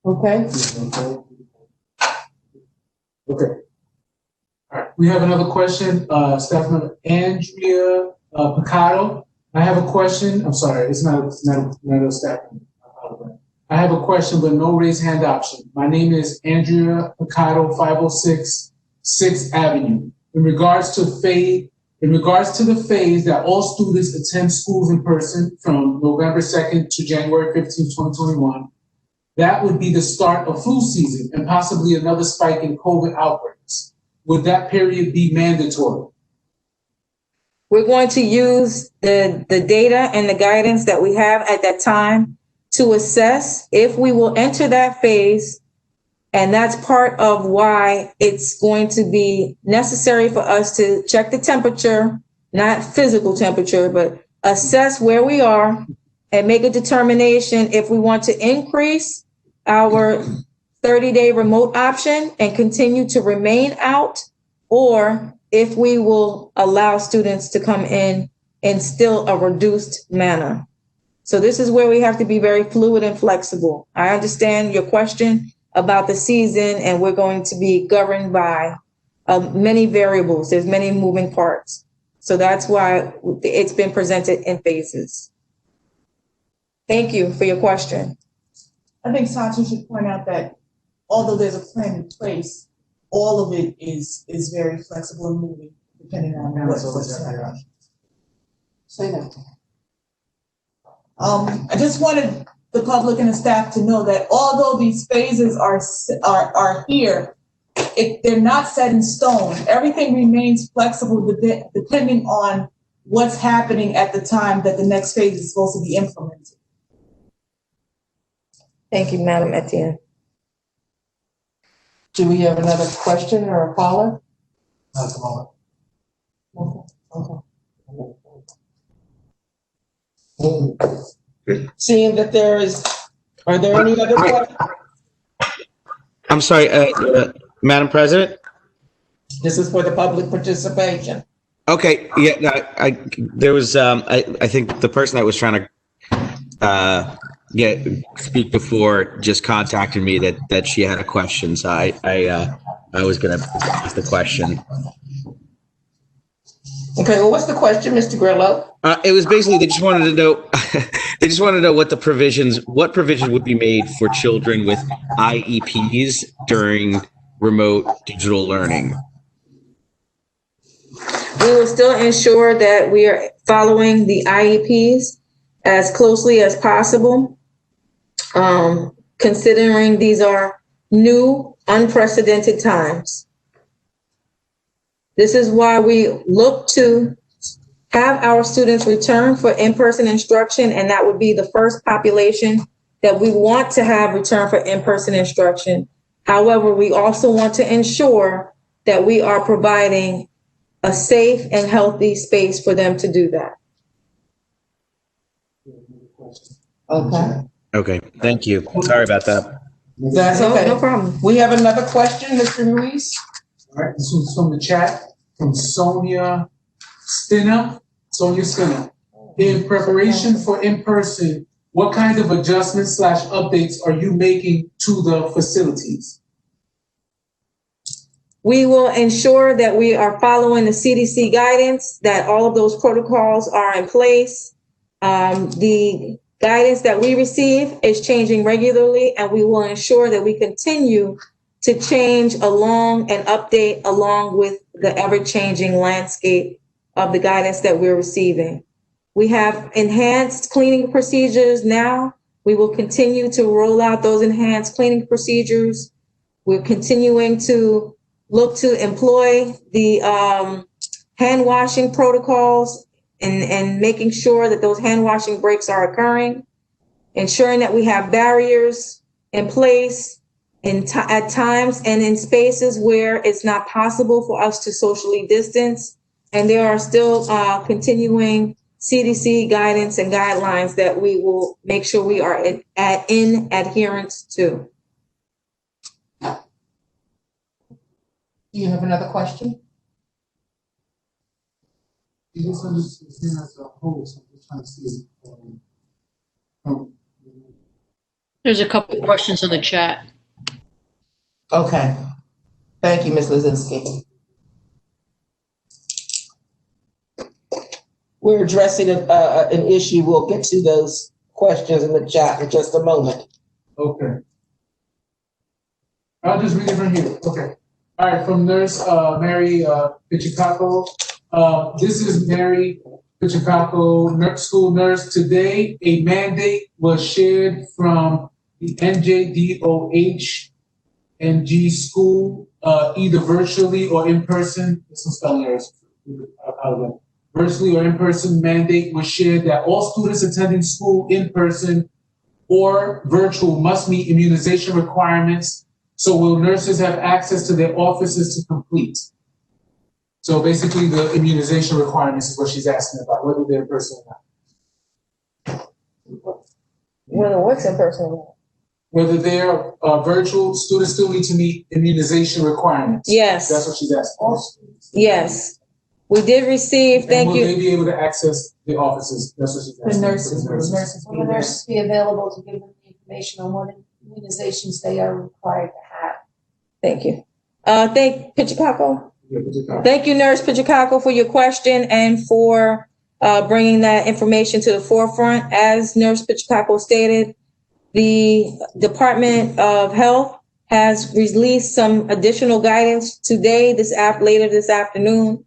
Okay. Okay. All right. We have another question. Staff member Andrea Picado. I have a question. I'm sorry, it's not a staff member. I have a question, but no raise hand option. My name is Andrea Picado, 506 6th Avenue. In regards to the phase that all students attend schools in person from November 2nd to January 15th, 2021, that would be the start of flu season and possibly another spike in COVID outbreaks. Would that period be mandatory? We're going to use the data and the guidance that we have at that time to assess if we will enter that phase. And that's part of why it's going to be necessary for us to check the temperature, not physical temperature, but assess where we are and make a determination if we want to increase our 30-day remote option and continue to remain out, or if we will allow students to come in still a reduced manner. So this is where we have to be very fluid and flexible. I understand your question about the season, and we're going to be governed by many variables. There's many moving parts. So that's why it's been presented in phases. Thank you for your question. I think Satu should point out that although there's a plan in place, all of it is very flexible and moving depending on what's happening. Say that. I just wanted the public and the staff to know that although these phases are here, they're not set in stone. Everything remains flexible depending on what's happening at the time that the next phase is supposed to be implemented. Thank you, Madam Etienne. Do we have another question or a caller? Not at the moment. Seeing that are there any other questions? I'm sorry, Madam President? This is for the public participation. Okay, yeah, no, there was, I think the person that was trying to, speak before just contacted me that she had a question, so I was gonna ask the question. Okay, well, what's the question, Mr. Grillo? It was basically, they just wanted to know, what provisions would be made for children with IEPs during remote digital learning. We will still ensure that we are following the IEPs as closely as possible, considering these are new, unprecedented times. This is why we look to have our students return for in-person instruction, and that would be the first population that we want to have return for in-person instruction. However, we also want to ensure that we are providing a safe and healthy space for them to do that. Okay. Okay, thank you. Sorry about that. That's okay. No problem. We have another question, Mr. Ruiz. All right, this one's from the chat, from Sonia Stinner. In preparation for in-person, what kind of adjustments / updates are you making to the facilities? We will ensure that we are following the CDC guidance, that all of those protocols are in place. The guidance that we receive is changing regularly, and we will ensure that we continue to change along and update along with the ever-changing landscape of the guidance that we're receiving. We have enhanced cleaning procedures now. We will continue to roll out those enhanced cleaning procedures. We're continuing to look to employ the hand washing protocols and making sure that those hand washing breaks are occurring, ensuring that we have barriers in place at times and in spaces where it's not possible for us to socially distance. And there are still continuing CDC guidance and guidelines that we will make sure we are in adherence to. Do you have another question? You just understand as a whole, so I'm just trying to see. There's a couple of questions in the chat. Okay. Thank you, Ms. Lizinski. We're addressing an issue. We'll get to those questions in the chat in just a moment. Okay. I'll just read it from here. Okay. All right, from Nurse Mary Pichicaco. This is Mary Pichicaco, school nurse. Today, a mandate was shared from the NJDOH NG school, either virtually or in person. This is spelling errors. Virtually or in person mandate was shared that all students attending school in person or virtual must meet immunization requirements. So will nurses have access to their offices to complete? So basically the immunization requirements is what she's asking about, whether they're in person or not. Whether what's in person or not? Whether they're virtual, students still need to meet immunization requirements. Yes. That's what she's asking. Yes. We did receive, thank you. Will they be able to access the offices? That's what she's asking. The nurses. Will the nurses be available to give them the information on what immunizations they are required to have? Thank you. Thank Pichicaco. Thank you, Nurse Pichicaco, for your question and for bringing that information to the forefront. As Nurse Pichicaco stated, the Department of Health has released some additional guidance today, later this afternoon.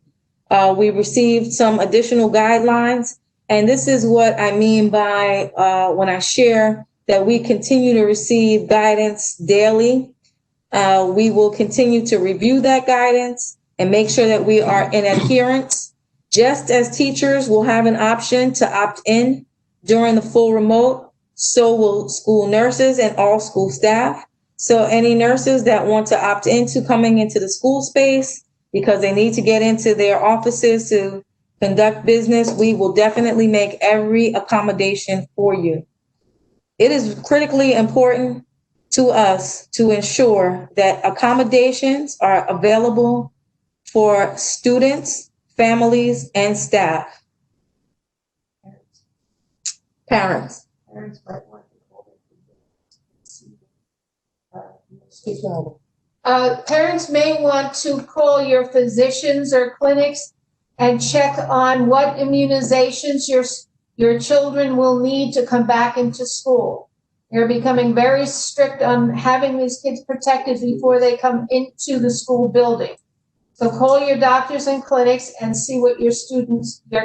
We received some additional guidelines, and this is what I mean by when I share that we continue to receive guidance daily. We will continue to review that guidance and make sure that we are in adherence. Just as teachers will have an option to opt in during the full remote, so will school nurses and all school staff. So any nurses that want to opt into coming into the school space because they need to get into their offices to conduct business, we will definitely make every accommodation for you. It is critically important to us to ensure that accommodations are available for students, families, and staff. Parents. Parents might want to call parents may want to call your physicians or clinics and check on what immunizations your children will need to come back into school. They're becoming very strict on having these kids protected before they come into the school building. So call your doctors and clinics and see what your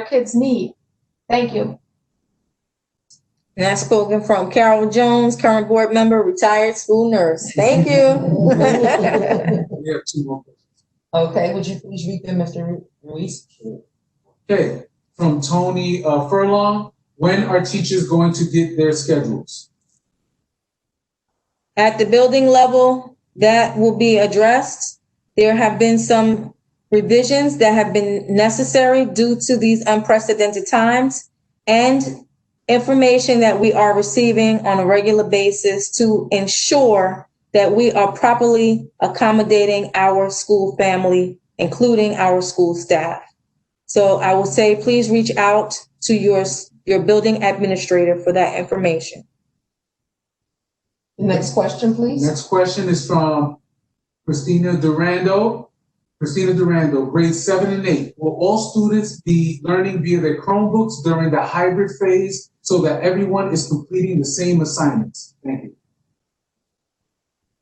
kids need. Thank you. And that's spoken from Carol Jones, current board member, retired school nurse. Thank you. We have two more questions. Okay, would you please read them, Mr. Ruiz? Okay, from Tony Furlong, when are teachers going to get their schedules? At the building level, that will be addressed. There have been some revisions that have been necessary due to these unprecedented times and information that we are receiving on a regular basis to ensure that we are properly accommodating our school family, including our school staff. So I will say, please reach out to your building administrator for that information. Next question, please. Next question is from Christina Durando. Christina Durando, grades 7 and 8. Will all students be learning via their Chromebooks during the hybrid phase so that everyone is completing the same assignments? Thank you.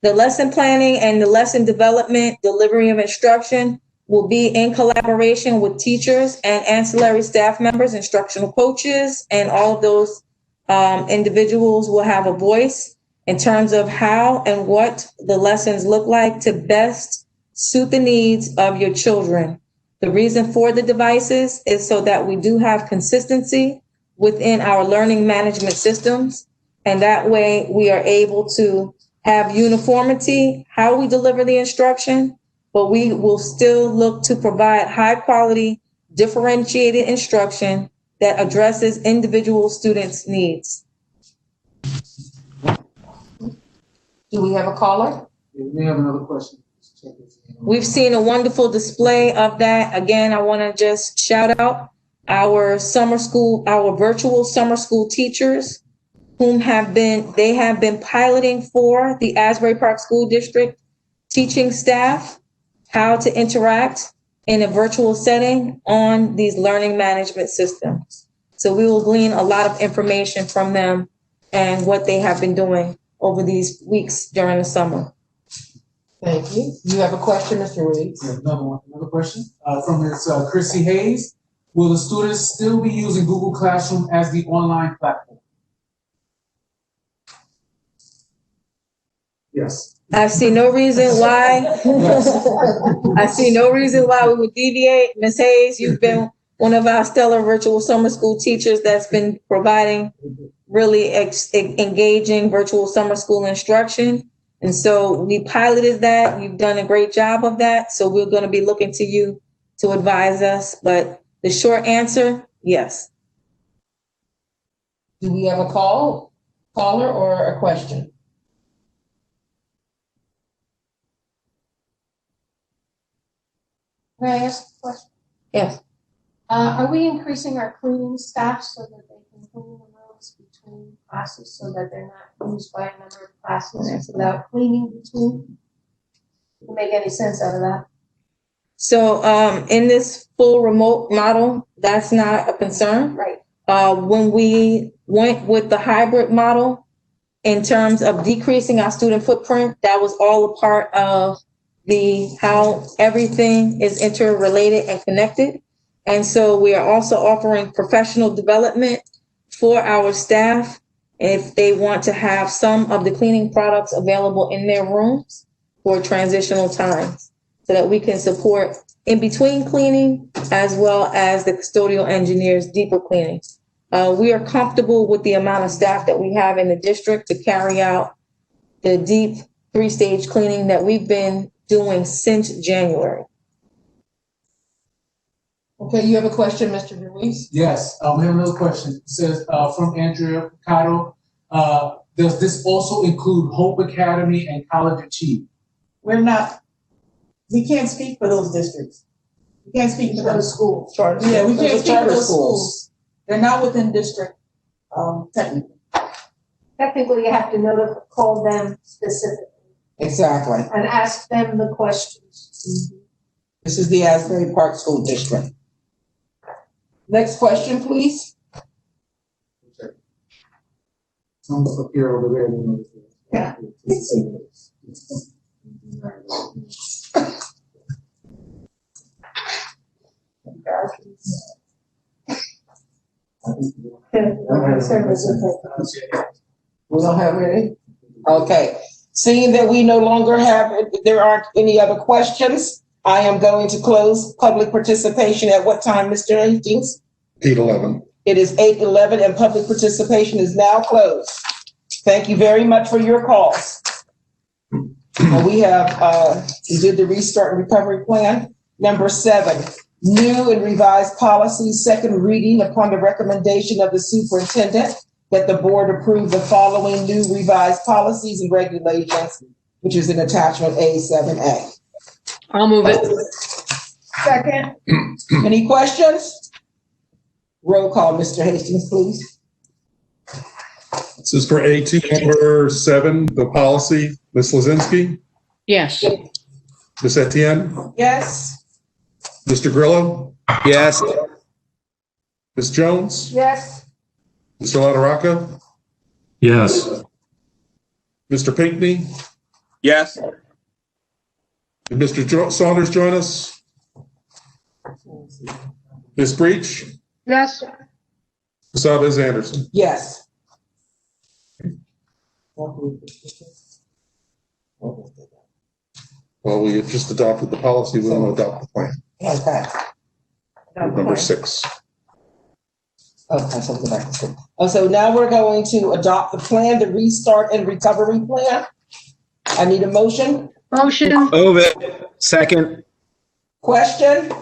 The lesson planning and the lesson development, delivery of instruction will be in collaboration with teachers and ancillary staff members, instructional coaches, and all of those individuals will have a voice in terms of how and what the lessons look like to best suit the needs of your children. The reason for the devices is so that we do have consistency within our learning management systems. And that way we are able to have uniformity, how we deliver the instruction, but we will still look to provide high quality, differentiated instruction that addresses individual students' needs. Do we have a caller? We have another question. We've seen a wonderful display of that. Again, I want to just shout out our virtual summer school teachers whom have been piloting for the Asbury Park School District teaching staff how to interact in a virtual setting on these learning management systems. So we will glean a lot of information from them and what they have been doing over these weeks during the summer. Thank you. You have a question, Mr. Reed? Another question from Ms. Chrissy Hayes. Will the students still be using Google Classroom as the online platform? Yes. I see no reason why. I see no reason why we would deviate. Ms. Hayes, you've been one of our stellar virtual summer school teachers that's been providing really engaging virtual summer school instruction. And so we piloted that. You've done a great job of that. So we're going to be looking to you to advise us. But the short answer, yes. Do we have a caller or a question? May I ask a question? Yes. Are we increasing our cleaning staff so that they can clean the rooms between classes so that they're not used by a number of classes without cleaning between? Doesn't make any sense out of that. So in this full remote model, that's not a concern. Right. When we went with the hybrid model in terms of decreasing our student footprint, that was all a part of how everything is interrelated and connected. And so we are also offering professional development for our staff if they want to have some of the cleaning products available in their rooms. for transitional times so that we can support in between cleaning as well as the custodial engineers deeper cleaning. We are comfortable with the amount of staff that we have in the district to carry out the deep 3-stage cleaning that we've been doing since January. Okay, you have a question, Mr. Ruiz? Yes, we have another question. It says, from Andrea Picado, does this also include Hope Academy and College of Chief? We can't speak for those districts. We can't speak for those schools. Charter. Yeah, we can't Those speak for charter those schools. schools. They're not within district, technically. Technically, you have to call them specifically Exactly. and ask them the questions. This is the Asbury Park School District. Next question, please. Someone's up here over there. Yeah. We don't have any? Okay. Seeing that we no longer have, there aren't any other questions, I am going to close public participation at what time, Mr. Hastings? 8:11. It is 8:11 and public participation is now closed. Thank you very much for your calls. We have, we did the restart and recovery plan. Number 7, new and revised policies, second reading upon the recommendation of the superintendent that the board approve the following new revised policies and regulations, which is in attachment A7A. I'll move it. Second. Any questions? Roll call, Mr. Hastings, please. This is for AT number 7, the policy. Ms. Lozinski, Yes. Ms. Etienne, Yes. Mr. Grillo, Yes. Ms. Jones, Yes. Mr. LaRocca, Yes. Mr. Pinckney, Yes. did Mr. Saunders join us? Ms. Breach, Yes. Ms. Alves Anderson. Yes. Well, we had just adopted the policy, we want to adopt the plan. Okay. Number 6. Okay, so go back to school. Oh, so now we're going to adopt the plan, the restart and recovery plan. I need a motion. Motion. Move it. Second. Question?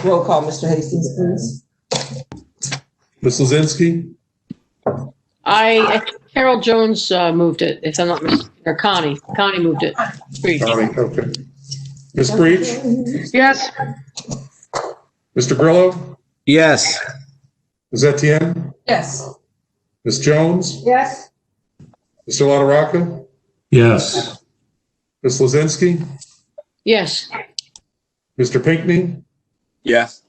Roll call, Mr. Hastings, please. Ms. Lozinski, I think Carol Jones moved it, if I'm not mistaken, or Connie. Connie moved it. Breach. okay. Ms. Breach, Yes. Mr. Grillo, Yes. Ms. Etienne, Yes. Ms. Jones, Yes. Mr. LaRocca, Yes. Ms. Lozinski, Yes. Mr. Pinckney, Yes.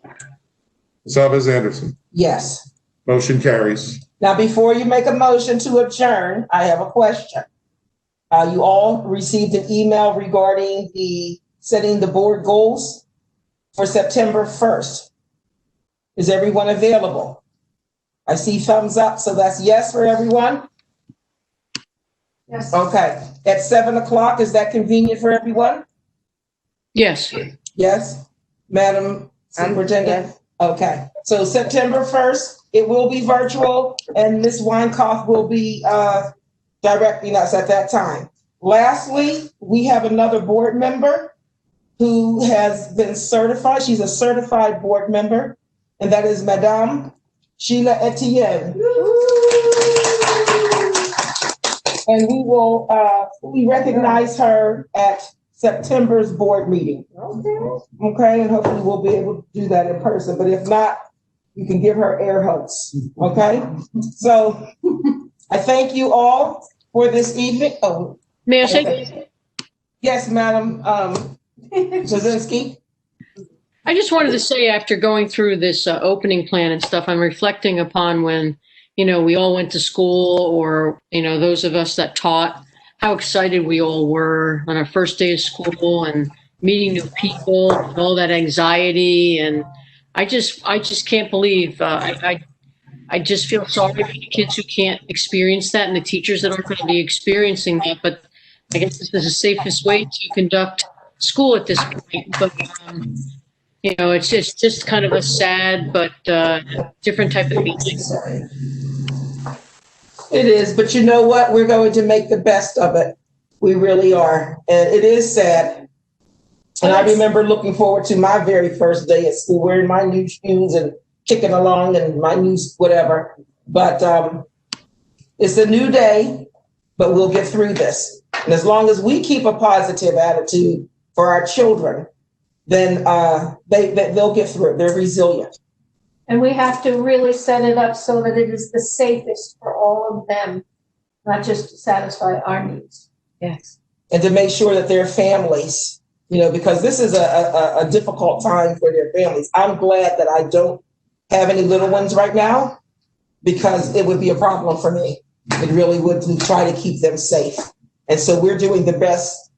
Ms. Alves Anderson. Yes. Motion carries. Now, before you make a motion to adjourn, I have a question. You all received an email regarding the setting the board goals for September 1st. Is everyone available? I see thumbs up, so that's yes for everyone? Yes. Okay, at 7 o'clock, is that convenient for everyone? Yes. Yes, Madam Superintendent? Okay, so September 1st, it will be virtual and Ms. Weinkoff will be directing us at that time. Lastly, we have another board member who has been certified. She's a certified board member, and that is Madame Sheila Etienne. And we recognize her at September's board meeting. Okay, and hopefully we'll be able to do that in person, but if not, you can give her air hugs, okay? So I thank you all for this evening. Oh. May I say? Yes, Madam Jazinski. I just wanted to say, after going through this opening plan and stuff, I'm reflecting upon when, we all went to school, or, those of us that taught, how excited we all were on our first day of school and meeting new people and all that anxiety. And I just can't believe, I just feel sorry for the kids who can't experience that and the teachers that aren't going to be experiencing that. But I guess this is the safest way to conduct school at this point, but, you know, it's just kind of a sad, but different type of meeting. It is, but you know what? We're going to make the best of it. We really are. And it is sad. And I remember looking forward to my very first day at school, wearing my new shoes and kicking along and my new whatever. But it's a new day, but we'll get through this. And as long as we keep a positive attitude for our children, then they'll get through it. They're resilient. And we have to really set it up so that it is the safest for all of them, not just to satisfy our needs. Yes. And to make sure that their families, you know, because this is a difficult time for their families. I'm glad that I don't have any little ones right now, because it would be a problem for me. It really would, to try to keep them safe. And so we're doing the best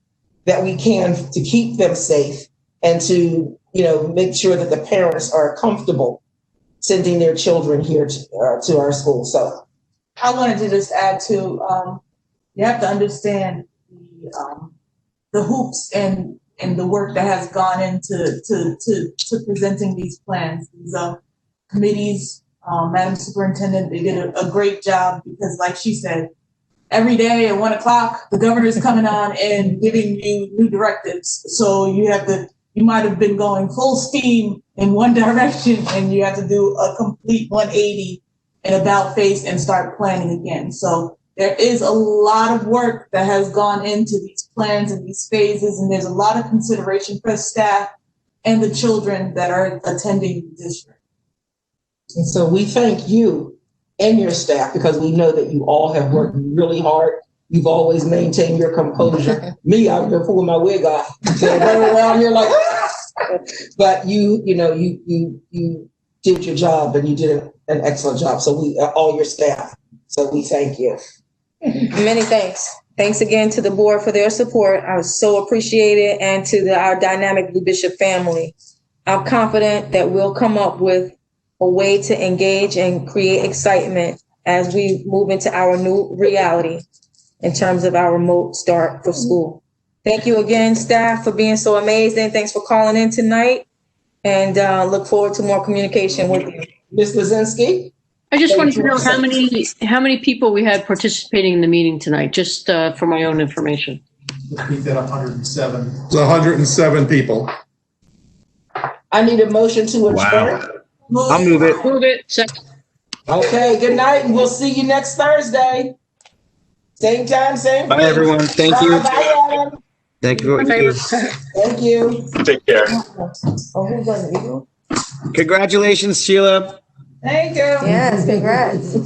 that we can to keep them safe and to, you know, make sure that the parents are comfortable sending their children here to our school. So I wanted to just add to, you have to understand the hoops and the work that has gone into to presenting these plans. These committees, Madam Superintendent, they did a great job, because like she said, every day at 1 o'clock, the governor's coming on and giving you new directives. So you might have been going full steam in one direction, and you have to do a complete 180 and about face and start planning again. So there is a lot of work that has gone into these plans and these phases, and there's a lot of consideration for staff and the children that are attending the district. And so we thank you and your staff, because we know that you all have worked really hard. You've always maintained your composure. Me, I've been pulling my wig off. So I'm running around here like, but you did your job, and you did an excellent job. So all your staff. So we thank you. Many thanks. Thanks again to the board for their support. I so appreciate it. And to our dynamic Blue Bishop family. I'm confident that we'll come up with a way to engage and create excitement as we move into our new reality in terms of our remote start for school. Thank you again, staff, for being so amazing. Thanks for calling in tonight, and look forward to more communication with you. Ms. Lazinski? I just wanted to know how many people we had participating in the meeting tonight, just for my own information. I think that 107. It's 107 people. I need a motion to adjourn. Wow. I'll move it. Move it. Second. Okay, good night, and we'll see you next Thursday. Same time, same place. Bye, everyone. Thank you. Bye, Adam. Thank you. Thank you. Take care. Oh, who's on you? Congratulations, Sheila. Thank you. Yes, congrats.